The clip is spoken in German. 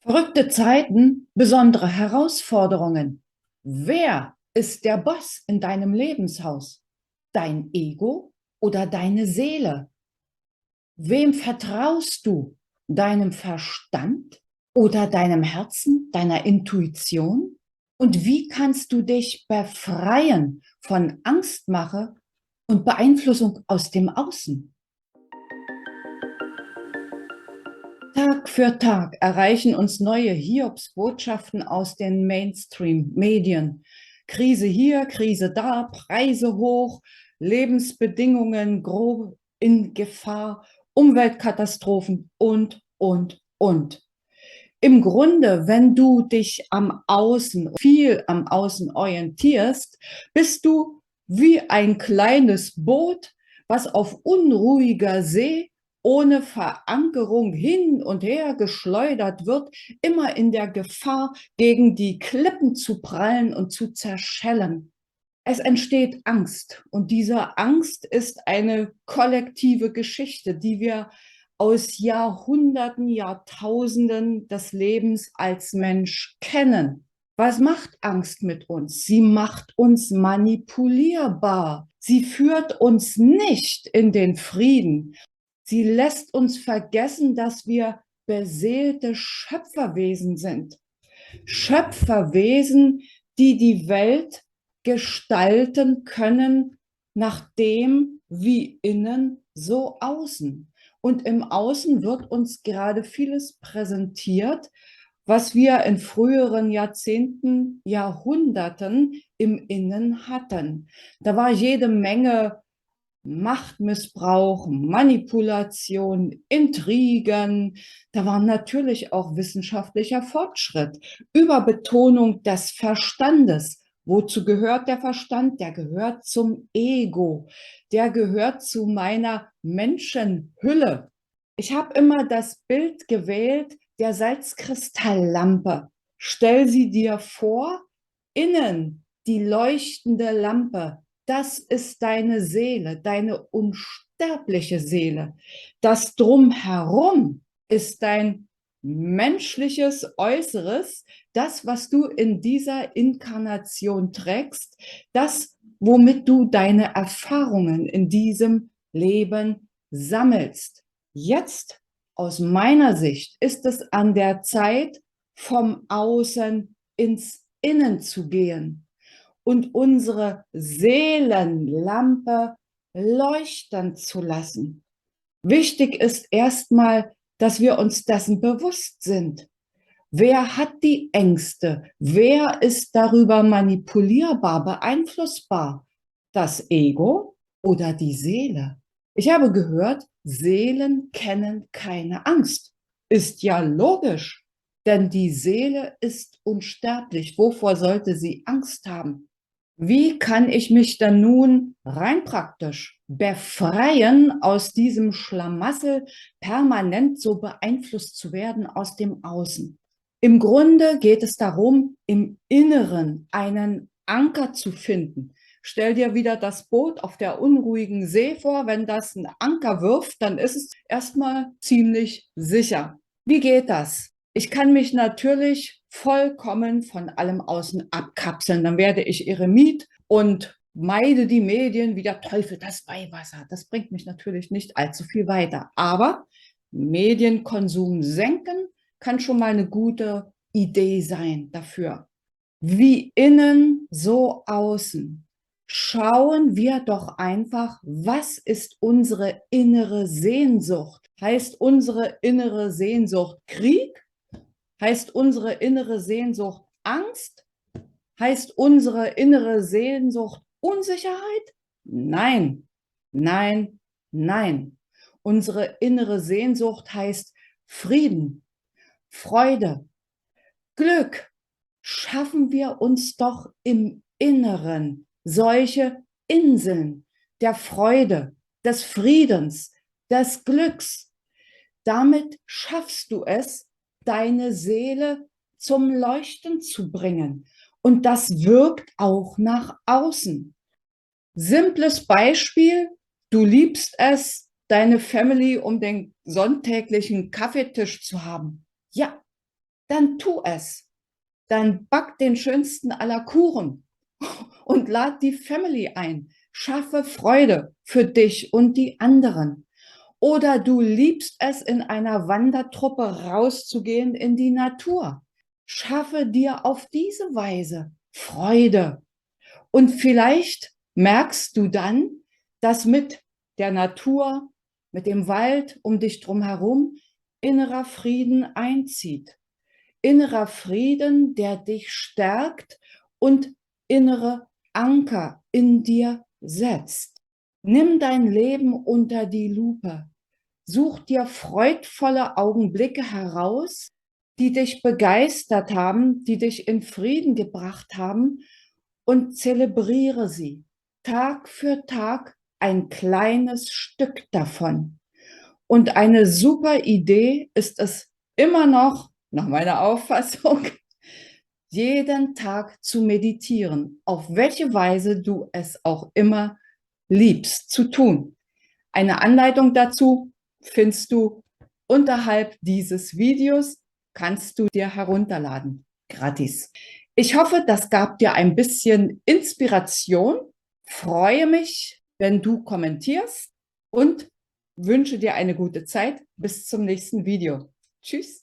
Verrückte Zeiten, besondere Herausforderungen. Wer ist der Boss in deinem Lebenshaus? Dein Ego oder deine Seele? Wem vertraust du? Deinem Verstand oder deinem Herzen, deiner Intuition? Und wie kannst du dich befreien von Angstmache und Beeinflussung aus dem Außen? Tag für Tag erreichen uns neue Hiobsbotschaften aus den Mainstream-Medien. Krise hier, Krise da, Preise hoch, Lebensbedingungen grob in Gefahr, Umweltkatastrophen und. Im Grunde, wenn du dich viel am Außen orientierst, bist du wie ein kleines Boot, was auf unruhiger See ohne Verankerung hin und her geschleudert wird, immer in der Gefahr, gegen die Klippen zu prallen und zu zerschellen. Es entsteht Angst und diese Angst ist eine kollektive Geschichte, die wir aus Jahrhunderten, Jahrtausenden des Lebens als Mensch kennen. Was macht Angst mit uns? Sie macht uns manipulierbar. Sie führt uns nicht in den Frieden. Sie lässt uns vergessen, dass wir beseelte Schöpferwesen sind. Schöpferwesen, die die Welt gestalten können nach dem, wie innen, so außen. Und im Außen wird uns gerade vieles präsentiert, was wir in früheren Jahrzehnten, Jahrhunderten im Innen hatten. Da war jede Menge Machtmissbrauch, Manipulation, Intrigen. Da war natürlich auch wissenschaftlicher Fortschritt, Überbetonung des Verstandes. Wozu gehört der Verstand? Der gehört zum Ego. Der gehört zu meiner Menschenhülle. Ich habe immer das Bild gewählt der Salzkristalllampe. Stell sie dir vor, innen die leuchtende Lampe. Das ist deine Seele, deine unsterbliche Seele. Das Drumherum ist dein menschliches Äußeres, das, was du in dieser Inkarnation trägst, das, womit du deine Erfahrungen in diesem Leben sammelst. Jetzt, aus meiner Sicht, ist es an der Zeit, vom Außen ins Innen zu gehen und unsere Seelenlampe leuchten zu lassen. Wichtig ist erstmal, dass wir uns dessen bewusst sind. Wer hat die Ängste? Wer ist darüber manipulierbar, beeinflussbar? Das Ego oder die Seele? Ich habe gehört, Seelen kennen keine Angst. Ist ja logisch, denn die Seele ist unsterblich. Wovor sollte sie Angst haben? Wie kann ich mich dann nun rein praktisch befreien aus diesem Schlamassel, permanent so beeinflusst zu werden aus dem Außen? Im Grunde geht es darum, im Inneren einen Anker zu finden. Stell dir wieder das Boot auf der unruhigen See vor. Wenn das einen Anker wirft, dann ist es erstmal ziemlich sicher. Wie geht das? Ich kann mich natürlich vollkommen von allem Außen abkapseln. Dann werde ich Eremit und meide die Medien wie der Teufel das Weihwasser. Das bringt mich natürlich nicht allzu viel weiter. Aber Medienkonsum senken kann schon mal eine gute Idee sein dafür. Wie innen, so außen. Schauen wir doch einfach, was ist unsere innere Sehnsucht? Heißt unsere innere Sehnsucht Krieg? Heißt unsere innere Sehnsucht Angst? Heißt unsere innere Sehnsucht Unsicherheit? Nein, nein, nein. Unsere innere Sehnsucht heißt Frieden, Freude, Glück. Schaffen wir uns doch im Inneren solche Inseln der Freude, des Friedens, des Glücks. Damit schaffst du es, deine Seele zum Leuchten zu bringen. Und das wirkt auch nach außen. Simples Beispiel, du liebst es, deine Family um den sonntäglichen Kaffeetisch zu haben. Ja, dann tu es. Dann back den schönsten aller Kuchen und lad die Family ein. Schaffe Freude für dich und die anderen. Oder du liebst es, in einer Wandertruppe rauszugehen in die Natur. Schaffe dir auf diese Weise Freude. Und vielleicht merkst du dann, dass mit der Natur, mit dem Wald um dich drum herum innerer Frieden einzieht. Innerer Frieden, der dich stärkt und innere Anker in dir setzt. Nimm dein Leben unter die Lupe. Such dir freudvolle Augenblicke heraus, die dich begeistert haben, die dich in Frieden gebracht haben, und zelebriere sie. Tag für Tag ein kleines Stück davon. Und eine super Idee ist es immer noch, nach meiner Auffassung, jeden Tag zu meditieren, auf welche Weise du es auch immer liebst zu tun. Eine Anleitung dazu findest du unterhalb dieses Videos, kannst du dir herunterladen, gratis. Ich hoffe, das gab dir ein bisschen Inspiration. Freue mich, wenn du kommentierst und wünsche dir eine gute Zeit. Bis zum nächsten Video. Tschüss.